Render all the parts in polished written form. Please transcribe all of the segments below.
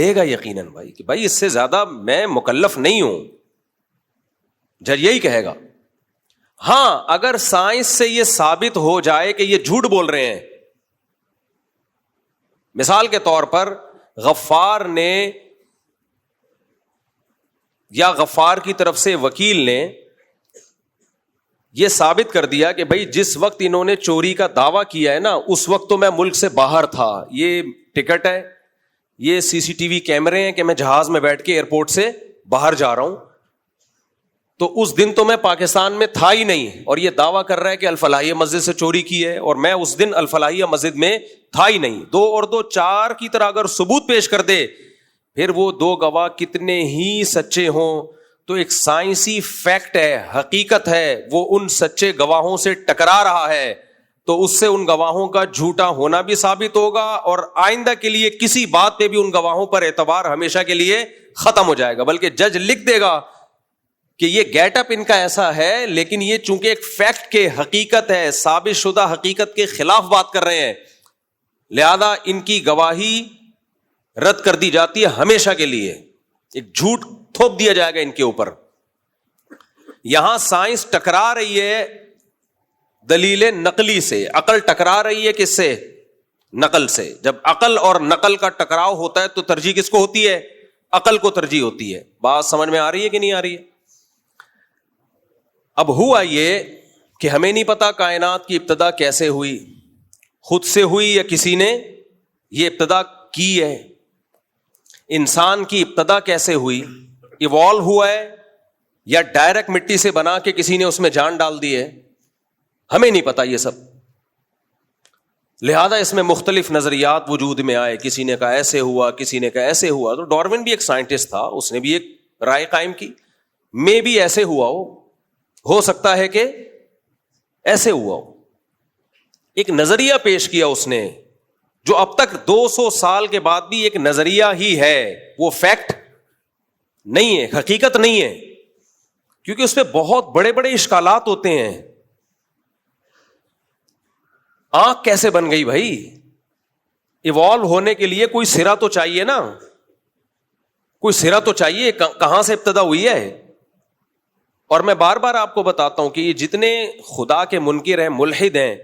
دے گا یقیناً بھائی کہ بھائی اس سے زیادہ میں مکلف نہیں ہوں. جج یہی کہے گا. ہاں اگر سائنس سے یہ ثابت ہو جائے کہ یہ جھوٹ بول رہے ہیں, مثال کے طور پر غفار نے یا غفار کی طرف سے وکیل نے یہ ثابت کر دیا کہ بھائی جس وقت انہوں نے چوری کا دعویٰ کیا ہے نا اس وقت تو میں ملک سے باہر تھا, یہ ٹکٹ ہے, یہ سی سی ٹی وی کیمرے ہیں کہ میں جہاز میں بیٹھ کے ایئرپورٹ سے باہر جا رہا ہوں, تو اس دن تو میں پاکستان میں تھا ہی نہیں, اور یہ دعویٰ کر رہا ہے کہ الفلاحیہ مسجد سے چوری کی ہے اور میں اس دن الفلاحیہ مسجد میں تھا ہی نہیں. 2 اور 2 4 کی طرح اگر ثبوت پیش کر دے, پھر وہ 2 گواہ کتنے ہی سچے ہوں تو ایک سائنسی فیکٹ ہے, حقیقت ہے, وہ ان سچے گواہوں سے ٹکرا رہا ہے, تو اس سے ان گواہوں کا جھوٹا ہونا بھی ثابت ہوگا, اور آئندہ کے لیے کسی بات پہ بھی ان گواہوں پر اعتبار ہمیشہ کے لیے ختم ہو جائے گا. بلکہ جج لکھ دے گا کہ یہ گیٹ اپ ان کا ایسا ہے, لیکن یہ چونکہ ایک فیکٹ کے حقیقت ہے, ثابت شدہ حقیقت کے خلاف بات کر رہے ہیں, لہذا ان کی گواہی رد کر دی جاتی ہے ہمیشہ کے لیے, ایک جھوٹ تھوپ دیا جائے گا ان کے اوپر. یہاں سائنس ٹکرا رہی ہے دلیل نقلی سے, عقل ٹکرا رہی ہے کس سے؟ نقل سے. جب عقل اور نقل کا ٹکراؤ ہوتا ہے تو ترجیح کس کو ہوتی ہے؟ عقل کو ترجیح ہوتی ہے. بات سمجھ میں آ رہی ہے کہ نہیں آ رہی ہے؟ اب ہوا یہ کہ ہمیں نہیں پتا کائنات کی ابتدا کیسے ہوئی, خود سے ہوئی یا کسی نے یہ ابتدا کی ہے. انسان کی ابتدا کیسے ہوئی, ایوالو ہوا ہے یا ڈائریکٹ مٹی سے بنا کے کسی نے اس میں جان ڈال دی ہے, ہمیں نہیں پتا یہ سب. لہذا اس میں مختلف نظریات وجود میں آئے, کسی نے کہا ایسے ہوا, کسی نے کہا ایسے ہوا. تو ڈارون بھی ایک سائنٹسٹ تھا, اس نے بھی ایک رائے قائم کی, میں بھی ایسے ہوا ہو سکتا ہے کہ ایسے ہوا ہو. ایک نظریہ پیش کیا اس نے جو اب تک 200 سال کے بعد بھی ایک نظریہ ہی ہے, وہ فیکٹ نہیں ہے, حقیقت نہیں ہے, کیونکہ اس پہ بہت بڑے بڑے اشکالات ہوتے ہیں. آنکھ کیسے بن گئی بھائی؟ ایوالو ہونے کے لیے کوئی سرا تو چاہیے نا, کوئی سرا تو چاہیے, کہاں سے ابتدا ہوئی ہے. اور میں بار بار آپ کو بتاتا ہوں کہ یہ جتنے خدا کے منکر ہیں, ملحد ہیں,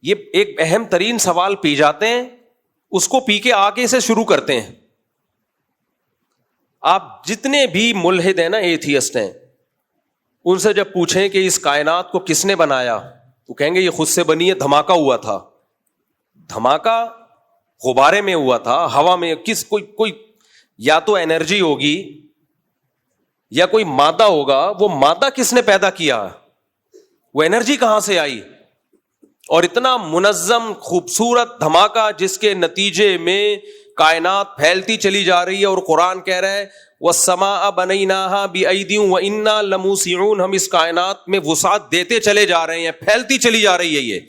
یہ ایک اہم ترین سوال پی جاتے ہیں, اس کو پی کے آگے سے شروع کرتے ہیں. آپ جتنے بھی ملحد ہیں نا, ایتھیسٹ ہیں, ان سے جب پوچھیں کہ اس کائنات کو کس نے بنایا, وہ کہیں گے یہ خود سے بنی ہے, دھماکہ ہوا تھا. دھماکہ غبارے میں ہوا تھا, ہوا میں, کوئی یا تو انرجی ہوگی یا کوئی مادہ ہوگا, وہ مادہ کس نے پیدا کیا, وہ انرجی کہاں سے آئی. اور اتنا منظم خوبصورت دھماکہ جس کے نتیجے میں کائنات پھیلتی چلی جا رہی ہے, اور قرآن کہہ رہا ہے وَالسَّمَاءَ بَنَيْنَاهَا بِأَيْدٍ وَإِنَّا لَمُوسِعُونَ, ہم اس کائنات میں وسعت دیتے چلے جا رہے ہیں, پھیلتی چلی جا رہی ہے. یہ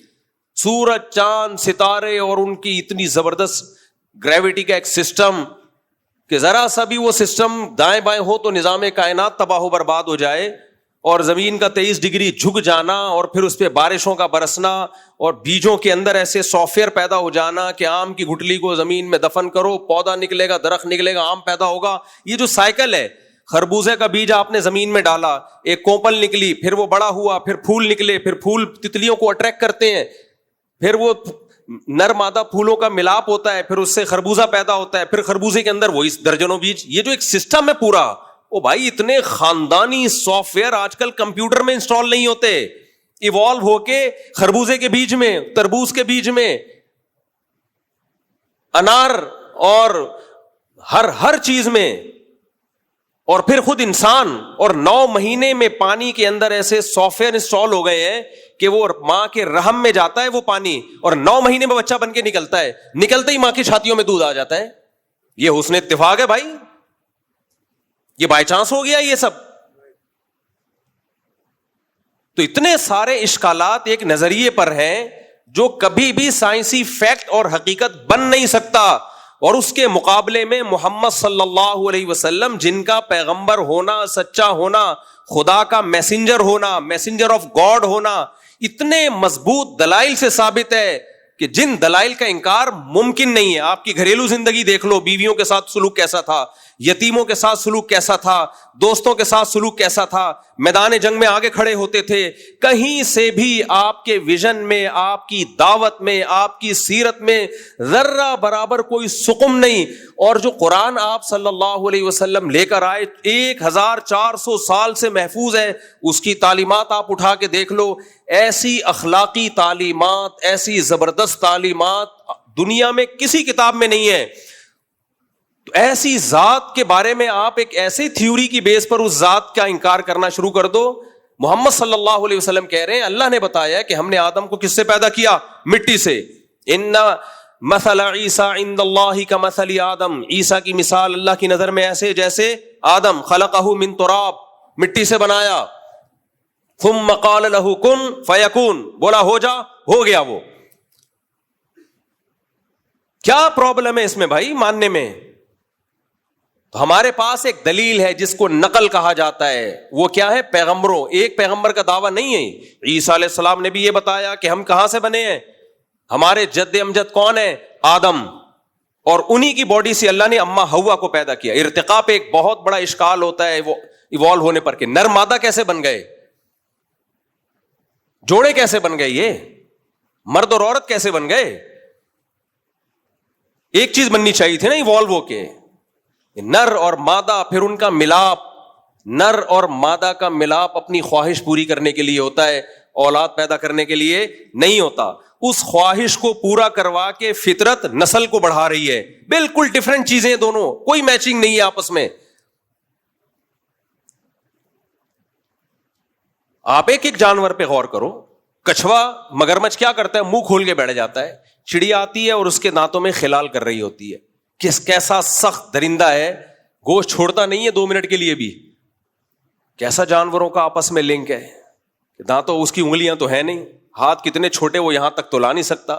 سورج, چاند, ستارے اور ان کی اتنی زبردست گریوٹی کا ایک سسٹم کہ ذرا سا بھی وہ سسٹم دائیں بائیں ہو تو نظام کائنات تباہ و برباد ہو جائے, اور زمین کا 23 ڈگری جھک جانا, اور پھر اس پہ بارشوں کا برسنا, اور بیجوں کے اندر ایسے سافٹ ویئر پیدا ہو جانا کہ آم کی گٹلی کو زمین میں دفن کرو, پودا نکلے گا, درخت نکلے گا, آم پیدا ہوگا. یہ جو سائیکل ہے, خربوزے کا بیج آپ نے زمین میں ڈالا, ایک کوپل نکلی, پھر وہ بڑا ہوا, پھر پھول نکلے, پھر پھول تتلیوں کو اٹریکٹ کرتے ہیں, پھر وہ نر مادہ پھولوں کا ملاپ ہوتا ہے, پھر اس سے خربوزہ پیدا ہوتا ہے, پھر خربوزے کے اندر وہی درجنوں بیج. یہ جو ایک سسٹم ہے پورا, او بھائی اتنے خاندانی سافٹ ویئر آج کل کمپیوٹر میں انسٹال نہیں ہوتے. ایوالو ہو کے خربوزے کے بیج میں, تربوز کے بیج میں, انار اور ہر چیز میں, اور پھر خود انسان, اور 9 مہینے میں پانی کے اندر ایسے سافٹ ویئر انسٹال ہو گئے ہیں کہ وہ ماں کے رحم میں جاتا ہے وہ پانی, اور 9 مہینے میں بچہ بن کے نکلتا ہے, نکلتے ہی ماں کی چھاتیوں میں دودھ آ جاتا ہے. یہ حسن اتفاق ہے بھائی, یہ بائی چانس ہو گیا یہ سب. تو اتنے سارے اشکالات ایک نظریے پر ہیں جو کبھی بھی سائنسی فیکٹ اور حقیقت بن نہیں سکتا, اور اس کے مقابلے میں محمد صلی اللہ علیہ وسلم, جن کا پیغمبر ہونا, سچا ہونا, خدا کا میسنجر ہونا, میسنجر آف گاڈ ہونا, اتنے مضبوط دلائل سے ثابت ہے کہ جن دلائل کا انکار ممکن نہیں ہے. آپ کی گھریلو زندگی دیکھ لو, بیویوں کے ساتھ سلوک کیسا تھا, یتیموں کے ساتھ سلوک کیسا تھا, دوستوں کے ساتھ سلوک کیسا تھا, میدان جنگ میں آگے کھڑے ہوتے تھے. کہیں سے بھی آپ کے ویژن میں, آپ کی دعوت میں, آپ کی سیرت میں ذرہ برابر کوئی سقم نہیں. اور جو قرآن آپ صلی اللہ علیہ وسلم لے کر آئے 1400 سال سے محفوظ ہے, اس کی تعلیمات آپ اٹھا کے دیکھ لو. ایسی اخلاقی تعلیمات, ایسی زبردست تعلیمات دنیا میں کسی کتاب میں نہیں ہے. تو ایسی ذات کے بارے میں آپ ایک ایسی تھیوری کی بیس پر اس ذات کا انکار کرنا شروع کر دو. محمد صلی اللہ علیہ وسلم کہہ رہے ہیں اللہ نے بتایا کہ ہم نے آدم کو کس سے پیدا کیا؟ مٹی سے. ان مثل عیسیٰ عند اللہ کمثل آدم, عیسیٰ کی مثال اللہ کی نظر میں ایسے جیسے آدم. خلقہ من تراب, مٹی سے بنایا. ثم قال له کن فیکون, بولا ہو جا, ہو گیا. وہ کیا پرابلم ہے اس میں بھائی ماننے میں؟ تو ہمارے پاس ایک دلیل ہے جس کو نقل کہا جاتا ہے. وہ کیا ہے؟ پیغمبروں. ایک پیغمبر کا دعویٰ نہیں ہے. عیسیٰ علیہ السلام نے بھی یہ بتایا کہ ہم کہاں سے بنے ہیں, ہمارے جد امجد کون ہے؟ آدم. اور انہی کی باڈی سے اللہ نے اماں حوا کو پیدا کیا. ارتقاء پہ ایک بہت بڑا اشکال ہوتا ہے وہ ایوالو ہونے پر کہ نر مادہ کیسے بن گئے, جوڑے کیسے بن گئے, یہ مرد اور عورت کیسے بن گئے؟ ایک چیز بننی چاہیے تھی نا ایوالو ہو کے, نر اور مادہ, پھر ان کا ملاپ. نر اور مادہ کا ملاپ اپنی خواہش پوری کرنے کے لیے ہوتا ہے, اولاد پیدا کرنے کے لیے نہیں ہوتا. اس خواہش کو پورا کروا کے فطرت نسل کو بڑھا رہی ہے. بالکل ڈفرنٹ چیزیں دونوں, کوئی میچنگ نہیں ہے آپس میں. آپ ایک ایک جانور پہ غور کرو. کچھوا مگرمچھ کیا کرتا ہے؟ منہ کھول کے بیٹھ جاتا ہے. چڑیا آتی ہے اور اس کے دانتوں میں خلال کر رہی ہوتی ہے. کیسا سخت درندہ ہے, گوشت چھوڑتا نہیں ہے 2 منٹ کے لیے بھی. کیسا جانوروں کا آپس میں لنک ہے. دانتوں, اس کی انگلیاں تو ہے نہیں, ہاتھ کتنے چھوٹے وہ یہاں تک تو لا نہیں سکتا.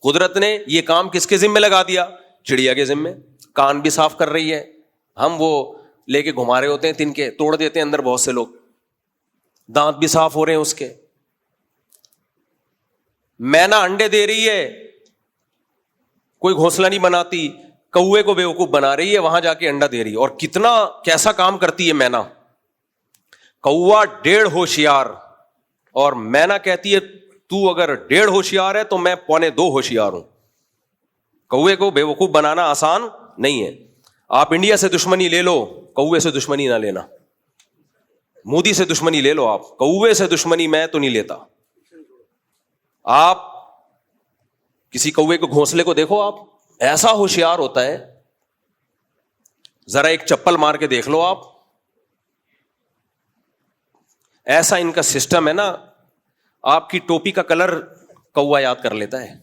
قدرت نے یہ کام کس کے ذمہ لگا دیا؟ چڑیا کے ذمہ. کان بھی صاف کر رہی ہے, ہم وہ لے کے گھما رہے ہوتے ہیں تن کے, توڑ دیتے ہیں اندر بہت سے لوگ. دانت بھی صاف ہو رہے ہیں اس کے. مینا انڈے دے رہی ہے, کوئی گھونسلہ نہیں بناتی, کوے کو بیوقوف بنا رہی ہے, وہاں جا کے انڈا دے رہی ہے. اور کتنا کیسا کام کرتی ہے مینا. کوا 1.5 ہوشیار, اور مینا کہتی ہے تو اگر 1.5 ہوشیار ہے تو میں 1.25 ہوشیار ہوں. کوے کو بیوقوف بنانا آسان نہیں ہے. آپ انڈیا سے دشمنی لے لو, کوے سے دشمنی نہ لینا. مودی سے دشمنی لے لو, آپ کوے سے دشمنی میں تو نہیں لیتا. آپ کسی کوے کو گھونسلے کو دیکھو, آپ ایسا ہوشیار ہوتا ہے, ذرا ایک چپل مار کے دیکھ لو آپ. ایسا ان کا سسٹم ہے نا, آپ کی ٹوپی کا کلر کوا یاد کر لیتا ہے.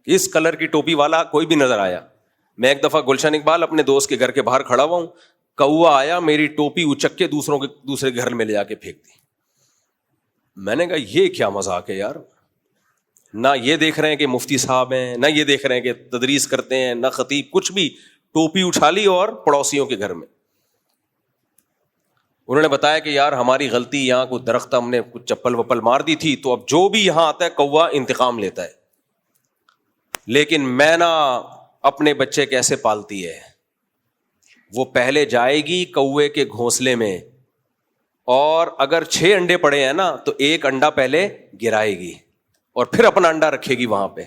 اس کلر کی ٹوپی والا کوئی بھی نظر آیا. میں ایک دفعہ گلشن اقبال اپنے دوست کے گھر کے باہر کھڑا ہوا ہوں, کوا آیا, میری ٹوپی اچک کے دوسرے گھر میں لے جا کے پھینک دی. میں نے کہا یہ کیا مذاق ہے یار. نہ یہ دیکھ رہے ہیں کہ مفتی صاحب ہیں, نہ یہ دیکھ رہے ہیں کہ تدریس کرتے ہیں, نہ خطیب, کچھ بھی. ٹوپی اٹھا لی اور پڑوسیوں کے گھر میں. انہوں نے بتایا کہ یار ہماری غلطی, یہاں کوئی درخت ہم نے کچھ چپل وپل مار دی تھی, تو اب جو بھی یہاں آتا ہے کوا انتقام لیتا ہے. لیکن مینا اپنے بچے کیسے پالتی ہے؟ وہ پہلے جائے گی کوے کے گھونسلے میں, اور اگر 6 انڈے پڑے ہیں نا تو 1 انڈا پہلے گرائے گی, اور پھر اپنا انڈا رکھے گی وہاں پہ.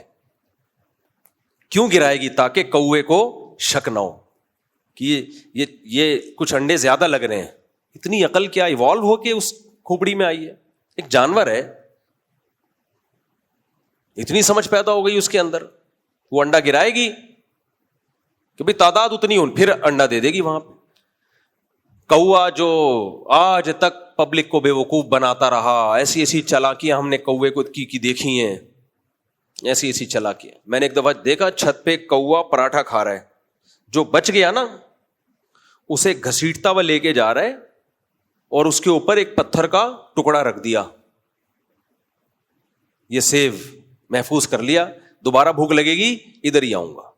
کیوں گرائے گی؟ تاکہ کوے کو شک نہ ہو کہ یہ کچھ انڈے زیادہ لگ رہے ہیں. اتنی عقل کیا ایوالو ہو کے اس کھوپڑی میں آئی ہے. ایک جانور ہے, اتنی سمجھ پیدا ہو گئی اس کے اندر. وہ انڈا گرائے گی کہ بھائی تعداد اتنی ہو, پھر انڈا دے دے گی وہاں پہ. کوا جو آج تک پبلک کو بے وقوف بناتا رہا, ایسی ایسی چالاکیاں ہم نے کوے کو کی دیکھی ہیں, ایسی ایسی چالاکیاں. میں نے ایک دفعہ دیکھا چھت پہ کوا پراٹھا کھا رہا ہے, جو بچ گیا نا اسے گھسیٹتا ہوا لے کے جا رہا ہے, اور اس کے اوپر ایک پتھر کا ٹکڑا رکھ دیا, یہ سیو محفوظ کر لیا, دوبارہ بھوک لگے گی ادھر ہی آؤں گا.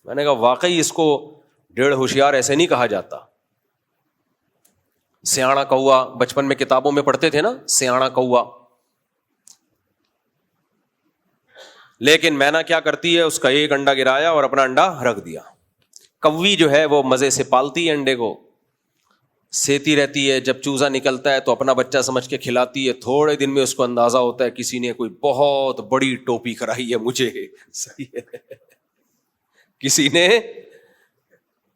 میں نے کہا واقعی اس کو 1.5 ہوشیار ایسے نہیں کہا جاتا. سیاڑا کوا, بچپن میں کتابوں میں پڑھتے تھے نا, سیاڑا کوا. لیکن مینا کیا کرتی ہے, اس کا ایک انڈا گرایا اور اپنا انڈا رکھ دیا. کوی جو ہے وہ مزے سے پالتی ہے انڈے کو, سیتی رہتی ہے, جب چوزا نکلتا ہے تو اپنا بچہ سمجھ کے کھلاتی ہے. تھوڑے دن میں اس کو اندازہ ہوتا ہے کسی نے کوئی بہت بڑی ٹوپی کرائی ہے مجھے, صحیح ہے, کسی نے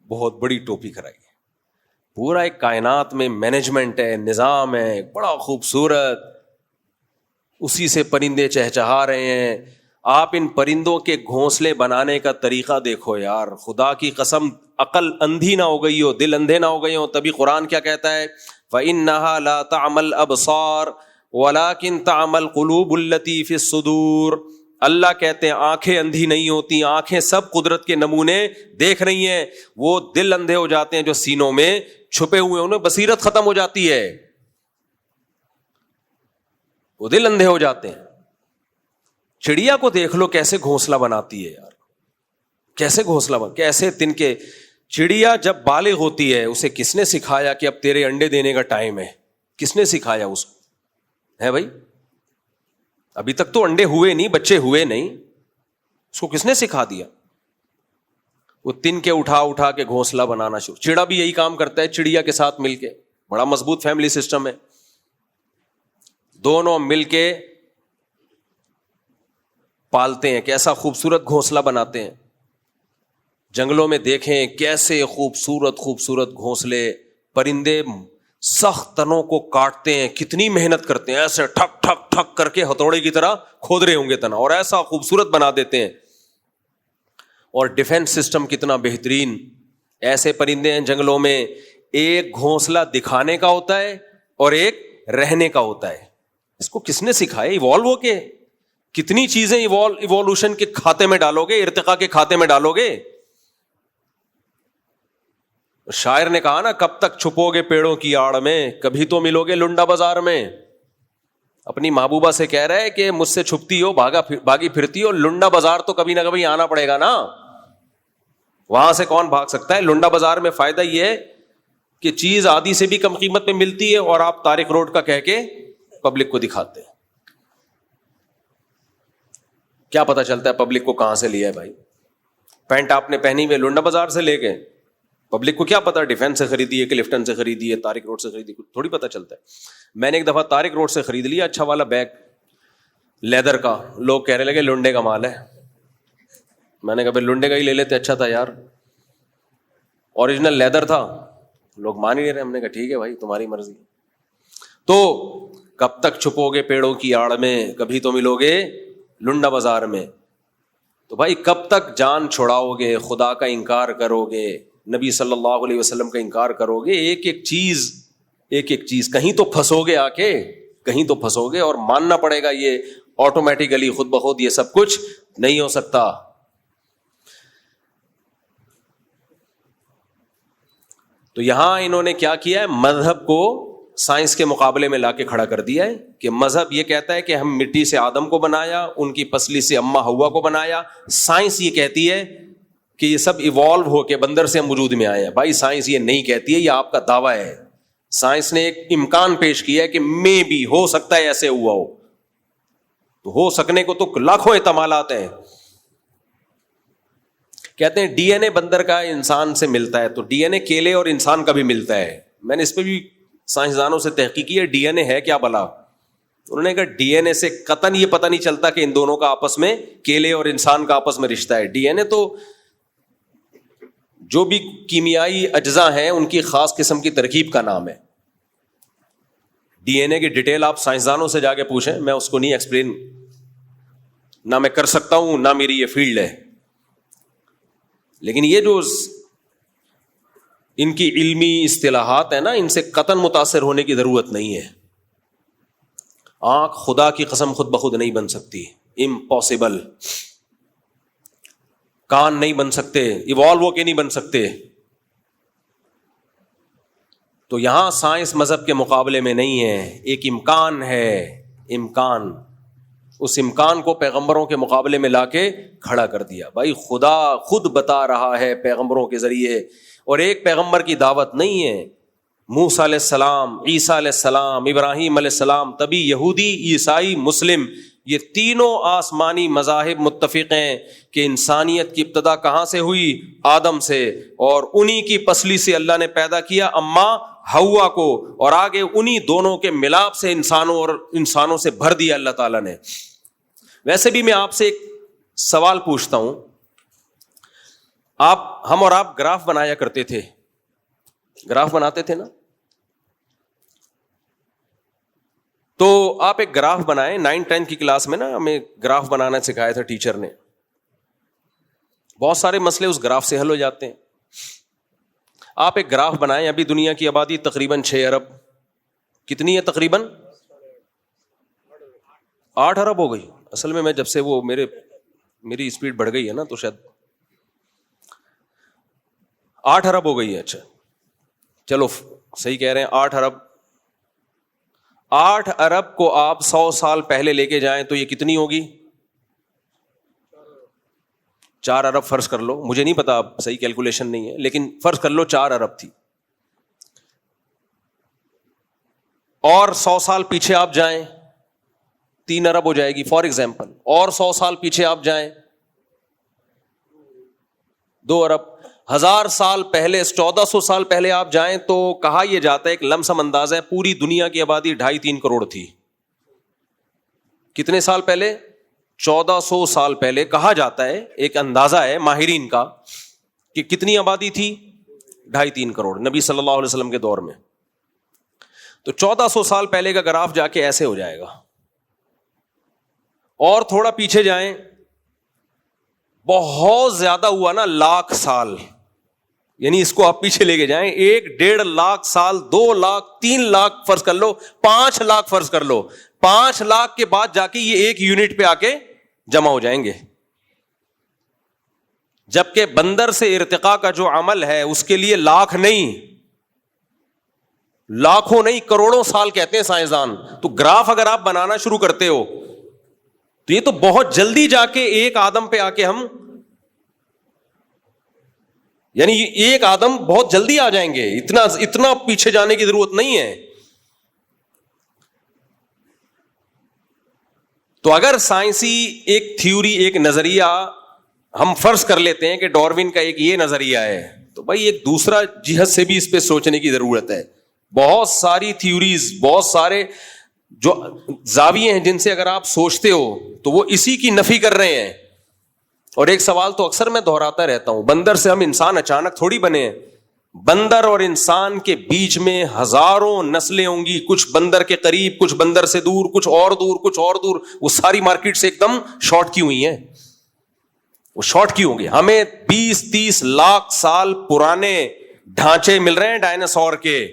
بہت بڑی ٹوپی کرائی ہے. پورا ایک کائنات میں مینجمنٹ ہے, نظام ہے بڑا خوبصورت, اسی سے پرندے چہچہا رہے ہیں. آپ ان پرندوں کے گھونسلے بنانے کا طریقہ دیکھو یار, خدا کی قسم عقل اندھی نہ ہو گئی ہو, دل اندھے نہ ہو گئے ہو. تبھی قرآن کیا کہتا ہے, فَإِنَّهَا لَا تَعْمَى الْأَبْصَارُ وَلَكِنْ تَعْمَى الْقُلُوبُ الَّتِي فِي الصُّدُورِ. اللہ کہتے ہیں آنکھیں اندھی نہیں ہوتی, آنکھیں سب قدرت کے نمونے دیکھ رہی ہیں, وہ دل اندھے ہو جاتے ہیں جو سینوں میں چھپے ہوئے, انہیں بصیرت ختم ہو جاتی ہے, وہ دل اندھے ہو جاتے ہیں. چڑیا کو دیکھ لو کیسے گھونسلہ بناتی ہے یار, کیسے گھونسلہ کیسے تن کے. چڑیا جب بالغ ہوتی ہے اسے کس نے سکھایا کہ اب تیرے انڈے دینے کا ٹائم ہے؟ کس نے سکھایا اس کو؟ ہے بھائی, ابھی تک تو انڈے ہوئے نہیں, بچے ہوئے نہیں, اس کو کس نے سکھا دیا؟ وہ تن کے اٹھا کے گھونسلہ بنانا شروع. چڑا بھی یہی کام کرتا ہے چڑیا کے ساتھ مل کے, بڑا مضبوط فیملی سسٹم ہے, دونوں مل کے پالتے ہیں. کیسا خوبصورت گھونسلہ بناتے ہیں. جنگلوں میں دیکھیں کیسے خوبصورت گھونسلے, پرندے سخت تنوں کو کاٹتے ہیں, کتنی محنت کرتے ہیں, ایسے ٹھک ٹھک ٹھک کر کے ہتھوڑے کی طرح کھود رہے ہوں گے تنا, اور ایسا خوبصورت بنا دیتے ہیں. اور ڈیفنس سسٹم کتنا بہترین. ایسے پرندے ہیں جنگلوں میں, ایک گھونسلہ دکھانے کا ہوتا ہے اور ایک رہنے کا ہوتا ہے. اس کو کس نے سکھایا؟ ایوالو ہو کے کتنی چیزیں ایوالوشن کے کھاتے میں ڈالو گے, ارتقاء کے کھاتے میں ڈالو گے. شاعر نے کہا نا, کب تک چھپو گے پیڑوں کی آڑ میں, کبھی تو ملو گے لنڈا بازار میں. اپنی محبوبہ سے کہہ رہا ہے کہ مجھ سے چھپتی ہو, بھاگی پھرتی ہو, لنڈا بازار تو کبھی نہ کبھی آنا پڑے گا نا, وہاں سے کون بھاگ سکتا ہے. لنڈا بازار میں فائدہ یہ ہے کہ چیز آدھی سے بھی کم قیمت میں ملتی ہے, اور آپ طارق روڈ کا کہہ کے پبلک کو دکھاتے ہیں. کیا پتا چلتا ہے پبلک کو کہاں سے لیا ہے بھائی؟ پینٹ آپ نے پہنی ہوئی لنڈا بازار سے لے کے, پبلک کو کیا پتا ڈیفینس سے خریدی ہے کہ لفٹن سے خریدی ہے, طارق روڈ سے خریدی, کچھ تھوڑی پتا چلتا ہے. میں نے ایک دفعہ طارق روڈ سے خرید لیا اچھا والا بیگ لیدر کا, لوگ کہنے لگے لنڈے کا مال ہے. میں نے کہا بھائی لنڈے کا ہی لے لیتے, اچھا تھا یار, اوریجنل لیدر تھا. لوگ مان ہی نہیں رہے. ہم نے کہا ٹھیک ہے بھائی تمہاری مرضی. تو کب تک چھپو گے پیڑوں کی آڑ میں, کبھی تو ملو گے لنڈا بازار میں. تو بھائی کب تک جان چھڑاؤ گے, خدا کا انکار کرو گے, نبی صلی اللہ علیہ وسلم کا انکار کرو گے, ایک ایک چیز کہیں تو پھنسو گے, آ کے کہیں تو پھنسو گے. اور ماننا پڑے گا یہ آٹومیٹیکلی خود بخود یہ سب کچھ نہیں ہو سکتا. تو یہاں انہوں نے کیا کیا ہے, مذہب کو سائنس کے مقابلے میں لا کے کھڑا کر دیا ہے کہ مذہب یہ کہتا ہے کہ ہم مٹی سے آدم کو بنایا, ان کی پسلی سے اماں ہوا کو بنایا. سائنس یہ کہتی ہے کہ یہ سب ایوالو ہو کے بندر سے ہم وجود میں آئے ہیں. بھائی سائنس یہ نہیں کہتی ہے, یہ آپ کا دعویٰ ہے. سائنس نے ایک امکان پیش کیا ہے کہ میں بھی ہو سکتا ہے ایسے ہوا ہو. تو ہو سکنے کو تو لاکھوں احتمالات ہیں. کہتے ہیں ڈی این اے بندر کا انسان سے ملتا ہے, تو ڈی این اے کیلے اور انسان کا بھی ملتا ہے. میں نے اس پہ بھی سائنسدانوں سے تحقیق کی ہے, ڈی این اے ہے کیا بلا. انہوں نے کہا ڈی این اے سے قطعاً یہ پتہ نہیں چلتا کہ ان دونوں کا آپس میں, کیلے اور انسان کا آپس میں رشتہ ہے. ڈی این اے تو جو بھی کیمیائی اجزاء ہیں ان کی خاص قسم کی ترکیب کا نام ہے. ڈی این اے کی ڈیٹیل آپ سائنسدانوں سے جا کے پوچھیں, میں اس کو نہیں ایکسپلین نہ میں کر سکتا ہوں, نہ میری یہ فیلڈ ہے. لیکن یہ جو ان کی علمی اصطلاحات ہیں نا, ان سے قطعاً متاثر ہونے کی ضرورت نہیں ہے. آنکھ خدا کی قسم خود بخود نہیں بن سکتی, امپاسبل. کان نہیں بن سکتے, ایوالو کے نہیں بن سکتے. تو یہاں سائنس مذہب کے مقابلے میں نہیں ہے, ایک امکان ہے, امکان. اس امکان کو پیغمبروں کے مقابلے میں لا کے کھڑا کر دیا. بھائی خدا خود بتا رہا ہے پیغمبروں کے ذریعے, اور ایک پیغمبر کی دعوت نہیں ہے. موسیٰ علیہ السلام, عیسیٰ علیہ السلام, ابراہیم علیہ السلام, تبھی یہودی, عیسائی, مسلم یہ تینوں آسمانی مذاہب متفق ہیں کہ انسانیت کی ابتدا کہاں سے ہوئی؟ آدم سے، اور انہی کی پسلی سے اللہ نے پیدا کیا اماں ہوا کو، اور آگے انہی دونوں کے ملاپ سے انسانوں سے بھر دیا اللہ تعالیٰ نے۔ ویسے بھی میں آپ سے ایک سوال پوچھتا ہوں، ہم اور آپ گراف بنایا کرتے تھے، گراف بناتے تھے نا؟ تو آپ ایک گراف بنائیں، 9-10 کی کلاس میں نا ہمیں گراف بنانا سکھایا تھا ٹیچر نے۔ بہت سارے مسئلے اس گراف سے حل ہو جاتے ہیں۔ آپ ایک گراف بنائیں، ابھی دنیا کی آبادی تقریباً 6 ارب، کتنی ہے تقریباً؟ 8 ارب ہو گئی۔ اصل میں جب سے وہ میری اسپیڈ بڑھ گئی ہے نا تو شاید 8 ارب ہو گئی ہے۔ اچھا چلو صحیح کہہ رہے ہیں، 8 ارب۔ 8 ارب کو آپ 100 سال پہلے لے کے جائیں تو یہ کتنی ہوگی؟ 4 ارب فرض کر لو، مجھے نہیں پتا، صحیح کیلکولیشن نہیں ہے، لیکن فرض کر لو 4 ارب تھی۔ اور 100 سال پیچھے آپ جائیں 3 ارب ہو جائے گی فار ایگزامپل، اور 100 سال پیچھے آپ جائیں 2 ارب۔ 1000 سال پہلے، 1400 سال پہلے آپ جائیں تو کہا یہ جاتا ہے، ایک لمسم اندازہ ہے، پوری دنیا کی آبادی 2.5-3 کروڑ تھی۔ کتنے سال پہلے؟ 1400 سال پہلے کہا جاتا ہے، ایک اندازہ ہے ماہرین کا، کہ کتنی آبادی تھی؟ 2.5-3 کروڑ نبی صلی اللہ علیہ وسلم کے دور میں۔ تو 1400 سال پہلے کا گراف جا کے ایسے ہو جائے گا۔ اور تھوڑا پیچھے جائیں، بہت زیادہ ہوا نا، 1,00,000 سال، یعنی اس کو آپ پیچھے لے کے جائیں 1-1.5 لاکھ سال، 2 لاکھ، 3 لاکھ فرض کر لو، 5 لاکھ فرض کر لو۔ 5 لاکھ کے بعد جا کے یہ 1 یونٹ پہ آ کے جمع ہو جائیں گے۔ جبکہ بندر سے ارتقاء کا جو عمل ہے اس کے لیے لاکھ نہیں، لاکھوں نہیں، کروڑوں سال کہتے ہیں سائنسدان۔ تو گراف اگر آپ بنانا شروع کرتے ہو تو یہ تو بہت جلدی جا کے 1 آدم پہ آ کے ہم، یعنی 1 آدم بہت جلدی آ جائیں گے، اتنا پیچھے جانے کی ضرورت نہیں ہے۔ تو اگر سائنسی ایک تھیوری، ایک نظریہ ہم فرض کر لیتے ہیں کہ ڈاروین کا ایک یہ نظریہ ہے، تو بھائی ایک دوسرا جہت سے بھی اس پہ سوچنے کی ضرورت ہے۔ بہت ساری تھیوریز، بہت سارے جو زاویے ہیں جن سے اگر آپ سوچتے ہو تو وہ اسی کی نفی کر رہے ہیں۔ اور ایک سوال تو اکثر میں دہراتا رہتا ہوں، بندر سے ہم انسان اچانک تھوڑی بنے ہیں۔ بندر اور انسان کے بیچ میں ہزاروں نسلیں ہوں گی، کچھ بندر کے قریب، کچھ بندر سے دور، کچھ اور دور، کچھ اور دور، وہ ساری مارکیٹ سے ایک دم شارٹ کی ہوئی ہیں۔ وہ شارٹ کی ہوں گی۔ ہمیں 20-30 لاکھ سال پرانے ڈھانچے مل رہے ہیں ڈائناسور کے،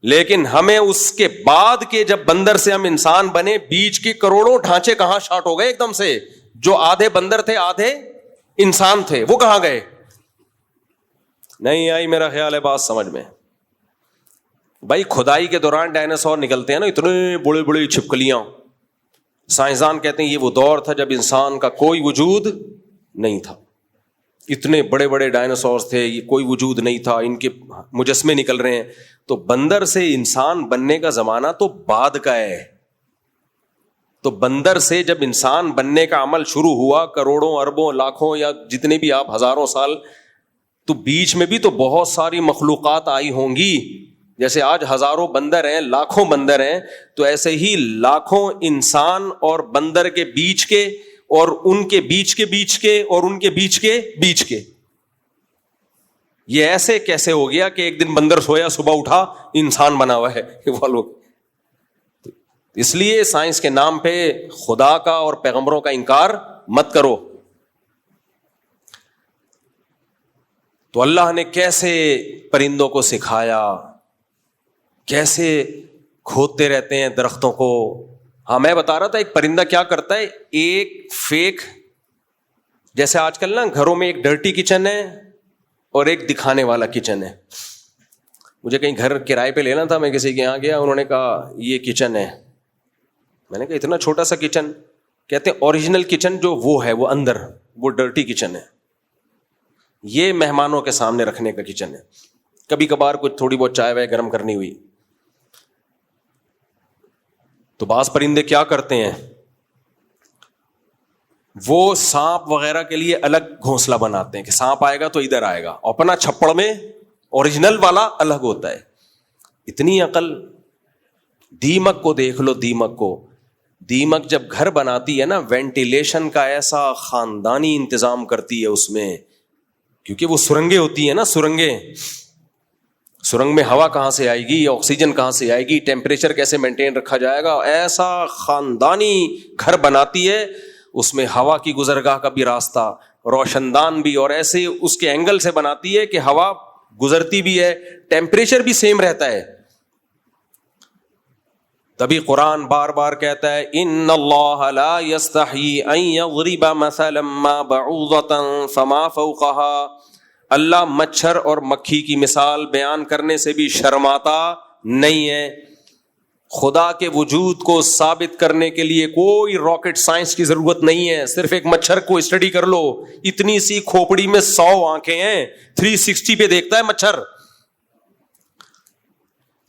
لیکن ہمیں اس کے بعد کے جب بندر سے ہم انسان بنے، بیچ کے کروڑوں ڈھانچے کہاں شارٹ ہو گئے ایک دم سے؟ جو آدھے بندر تھے آدھے انسان تھے، وہ کہاں گئے؟ نہیں آئی میرا خیال ہے بات سمجھ میں۔ بھائی کھدائی کے دوران ڈائناسور نکلتے ہیں نا، اتنے بڑے بڑے چھپکلیاں، سائنسدان کہتے ہیں یہ وہ دور تھا جب انسان کا کوئی وجود نہیں تھا، اتنے بڑے بڑے ڈائناسورز تھے، یہ کوئی وجود نہیں تھا، ان کے مجسمے نکل رہے ہیں۔ تو بندر سے انسان بننے کا زمانہ تو بعد کا ہے۔ تو بندر سے جب انسان بننے کا عمل شروع ہوا، کروڑوں، اربوں، لاکھوں، یا جتنے بھی آپ ہزاروں سال، تو بیچ میں بھی تو بہت ساری مخلوقات آئی ہوں گی۔ جیسے آج ہزاروں بندر ہیں، لاکھوں بندر ہیں، تو ایسے ہی لاکھوں انسان اور بندر کے بیچ کے، اور ان کے بیچ کے بیچ کے، اور ان کے بیچ کے بیچ کے۔ یہ ایسے کیسے ہو گیا کہ ایک دن بندر سویا، صبح اٹھا انسان بنا ہوا ہے؟ اس لیے سائنس کے نام پہ خدا کا اور پیغمبروں کا انکار مت کرو۔ تو اللہ نے کیسے پرندوں کو سکھایا، کیسے کھودتے رہتے ہیں درختوں کو۔ ہاں میں بتا رہا تھا ایک پرندہ کیا کرتا ہے، ایک فیک، جیسے آج کل نا گھروں میں ایک ڈرٹی کچن ہے اور ایک دکھانے والا کچن ہے۔ مجھے کہیں گھر کرائے پہ لینا تھا، میں کسی کے یہاں گیا، انہوں نے کہا یہ کچن ہے۔ میں نے کہا اتنا چھوٹا سا کچن؟ کہتے ہیں اوریجنل کچن جو وہ ہے، وہ اندر وہ ڈرٹی کچن ہے، یہ مہمانوں کے سامنے رکھنے کا کچن ہے، کبھی کبھار کچھ تھوڑی بہت چائے وائے گرم کرنی ہوئی۔ تو بعض پرندے کیا کرتے ہیں، وہ سانپ وغیرہ کے لیے الگ گھونسلہ بناتے ہیں کہ سانپ آئے گا تو ادھر آئے گا, اپنا چھپڑ میں اوریجنل والا الگ ہوتا ہے. اتنی عقل. دیمک کو دیکھ لو, دیمک کو. دیمک جب گھر بناتی ہے نا, وینٹیلیشن کا ایسا خاندانی انتظام کرتی ہے اس میں, کیونکہ وہ سرنگیں ہوتی ہیں نا, سرنگیں. سرنگ میں ہوا کہاں سے آئے گی, آکسیجن کہاں سے آئے گی, ٹیمپریچر کیسے مینٹین رکھا جائے گا, ایسا خاندانی گھر بناتی ہے. اس میں ہوا کی گزرگاہ کا بھی راستہ, روشن دان بھی, اور ایسے اس کے اینگل سے بناتی ہے کہ ہوا گزرتی بھی ہے, ٹیمپریچر بھی سیم رہتا ہے. تبھی قرآن بار بار کہتا ہے ان اللہ لا یستحیی ان یضرب مثلا ما بعوضۃ فما فوقها. اللہ مچھر اور مکھی کی مثال بیان کرنے سے بھی شرماتا نہیں ہے. خدا کے وجود کو ثابت کرنے کے لیے کوئی راکٹ سائنس کی ضرورت نہیں ہے. صرف ایک مچھر کو اسٹڈی کر لو, اتنی سی کھوپڑی میں 100 آنکھیں ہیں, 360 پہ دیکھتا ہے مچھر,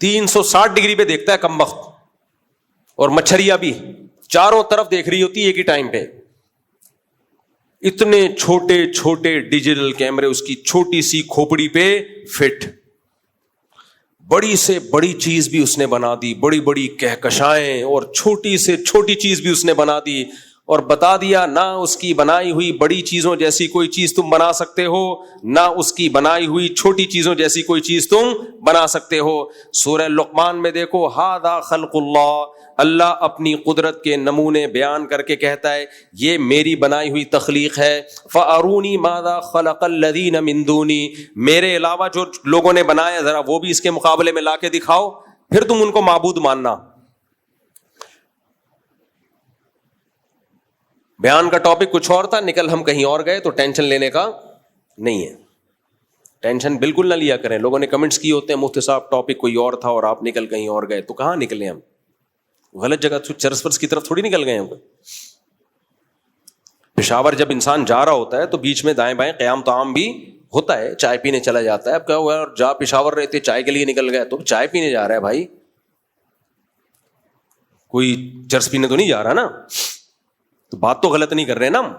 360 ڈگری پہ دیکھتا ہے کمبخت. اور مچھریا بھی چاروں طرف دیکھ رہی ہوتی ہے ایک ہی ٹائم پہ. اتنے چھوٹے چھوٹے ڈیجیٹل کیمرے اس کی چھوٹی سی کھوپڑی پہ فٹ. بڑی سے بڑی چیز بھی اس نے بنا دی, بڑی بڑی کہکشائیں, اور چھوٹی سے چھوٹی چیز بھی اس نے بنا دی, اور بتا دیا نہ اس کی بنائی ہوئی بڑی چیزوں جیسی کوئی چیز تم بنا سکتے ہو, نہ اس کی بنائی ہوئی چھوٹی چیزوں جیسی کوئی چیز تم بنا سکتے ہو. سورہ لقمان میں دیکھو, ھذا خلق اللہ, اللہ اپنی قدرت کے نمونے بیان کر کے کہتا ہے یہ میری بنائی ہوئی تخلیق ہے. فَأَرُونِي مَاذَا خَلَقَ الَّذِينَ مِن دُونِي, میرے علاوہ جو لوگوں نے بنایا ذرا وہ بھی اس کے مقابلے میں لا کے دکھاؤ, پھر تم ان کو معبود ماننا. بیان کا ٹاپک کچھ اور تھا, نکل ہم کہیں اور گئے, تو ٹینشن لینے کا نہیں ہے. ٹینشن بالکل نہ لیا کریں. لوگوں نے کمنٹس کیے ہوتے ہیں مفتی صاحب ٹاپک کوئی اور تھا اور آپ نکل کہیں اور گئے, تو کہاں نکلے ہم, غلط جگہ چرس پرس کی طرف تھوڑی نکل گئے ہوں. پشاور جب انسان جا رہا ہوتا ہے تو بیچ میں دائیں بائیں قیام طعام بھی ہوتا ہے, چائے پینے چلا جاتا ہے. اب کیا ہوا, جا پشاور رہتے چائے کے لیے نکل گئے, تو چائے پینے جا رہا ہے بھائی, کوئی چرس پینے تو نہیں جا رہا نا, تو بات تو غلط نہیں کر رہے نا ہم.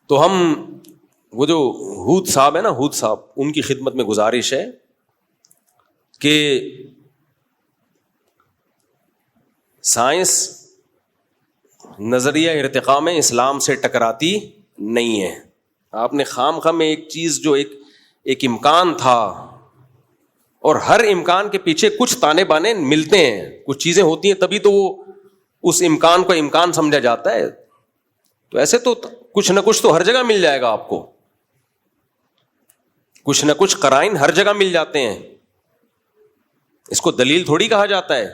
تو ہم وہ جو ہود صاحب ہے نا, ہود صاحب, ان کی خدمت میں گزارش ہے کہ سائنس نظریہ ارتقاء میں اسلام سے ٹکراتی نہیں ہے. آپ نے خام خواہ میں ایک چیز جو ایک امکان تھا, اور ہر امکان کے پیچھے کچھ تانے بانے ملتے ہیں, کچھ چیزیں ہوتی ہیں تبھی تو وہ اس امکان کو امکان سمجھا جاتا ہے. تو ایسے تو کچھ نہ کچھ تو ہر جگہ مل جائے گا آپ کو, کچھ نہ کچھ قرائن ہر جگہ مل جاتے ہیں. اس کو دلیل تھوڑی کہا جاتا ہے.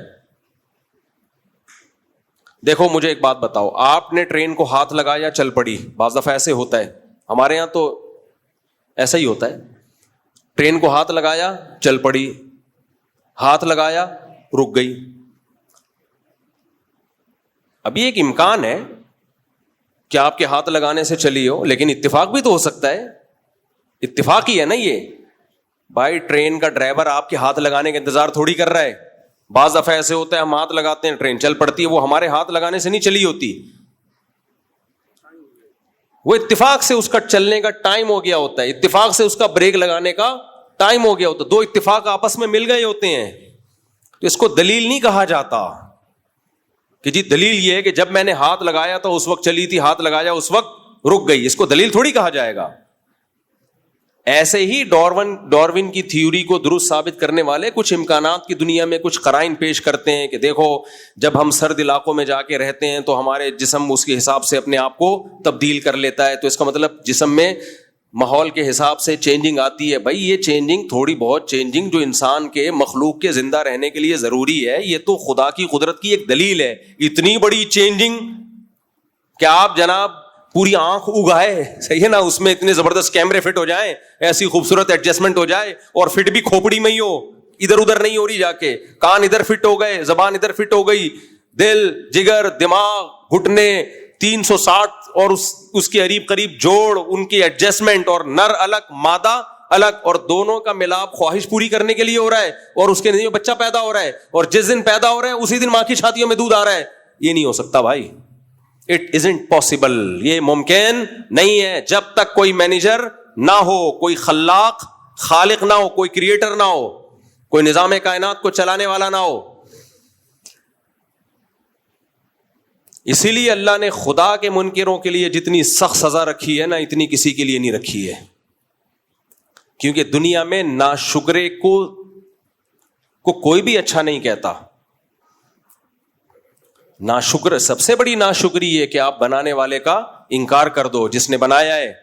دیکھو مجھے ایک بات بتاؤ, آپ نے ٹرین کو ہاتھ لگایا چل پڑی, بعض دفعہ ایسے ہوتا ہے, ہمارے یہاں تو ایسا ہی ہوتا ہے, ٹرین کو ہاتھ لگایا چل پڑی, ہاتھ لگایا رک گئی. ابھی ایک امکان ہے کہ آپ کے ہاتھ لگانے سے چلی ہو, لیکن اتفاق بھی تو ہو سکتا ہے. اتفاق ہی ہے نا یہ بھائی. ٹرین کا ڈرائیور آپ کے ہاتھ لگانے کا انتظار تھوڑی کر رہا ہے. بعض دفعہ ایسے ہوتا ہے ہم ہاتھ لگاتے ہیں, ٹرین چل پڑتی ہے, وہ ہمارے ہاتھ لگانے سے نہیں چلی ہوتی, وہ اتفاق سے اس کا چلنے کا ٹائم ہو گیا ہوتا ہے, اتفاق سے اس کا بریک لگانے کا ٹائم ہو گیا ہوتا ہے. دو اتفاق آپس میں مل گئے ہوتے ہیں. تو اس کو دلیل نہیں کہا جاتا کہ جی دلیل یہ ہے کہ جب میں نے ہاتھ لگایا تو اس وقت چلی تھی, ہاتھ لگایا اس وقت رک گئی. اس کو دلیل تھوڑی کہا جائے گا. ایسے ہی ڈارون کی تھیوری کو درست ثابت کرنے والے کچھ امکانات کی دنیا میں کچھ قرائن پیش کرتے ہیں کہ دیکھو جب ہم سرد علاقوں میں جا کے رہتے ہیں تو ہمارے جسم اس کے حساب سے اپنے آپ کو تبدیل کر لیتا ہے, تو اس کا مطلب جسم میں ماحول کے حساب سے چینجنگ آتی ہے. بھائی یہ چینجنگ تھوڑی بہت چینجنگ جو انسان کے مخلوق کے زندہ رہنے کے لیے ضروری ہے, یہ تو خدا کی قدرت کی ایک دلیل ہے. اتنی بڑی چینجنگ کہ آپ جناب پوری آنکھ اگائے, صحیح ہے نا, اس میں اتنے زبردست کیمرے فٹ ہو جائیں, ایسی خوبصورت ایڈجسٹمنٹ ہو جائے, اور فٹ بھی کھوپڑی میں ہی ہو, ادھر ادھر نہیں ہو رہی, جا کے کان ادھر فٹ ہو گئے, زبان ادھر فٹ ہو گئی, دل جگر دماغ گھٹنے 360 اور اس کے قریب قریب جوڑ, ان کی ایڈجسٹمنٹ, اور نر الگ مادہ الگ, اور دونوں کا ملاپ خواہش پوری کرنے کے لیے ہو رہا ہے, اور اس کے نتیجے میں بچہ پیدا ہو رہا ہے, اور جس دن پیدا ہو رہا ہے اسی دن ماں کی چھاتیوں میں دودھ آ رہا ہے. یہ نہیں ہو سکتا بھائی. It isn't possible. یہ ممکن نہیں ہے جب تک کوئی مینیجر نہ ہو, کوئی خلاق خالق نہ ہو, کوئی کریٹر نہ ہو, کوئی نظام کائنات کو چلانے والا نہ ہو. اسی لیے اللہ نے خدا کے منکروں کے لیے جتنی سخت سزا رکھی ہے نا, اتنی کسی کے لیے نہیں رکھی ہے. کیونکہ دنیا میں ناشکرے کو کوئی بھی اچھا نہیں کہتا. ناشکر, سب سے بڑی ناشکری ہے کہ آپ بنانے والے کا انکار کر دو, جس نے بنایا ہے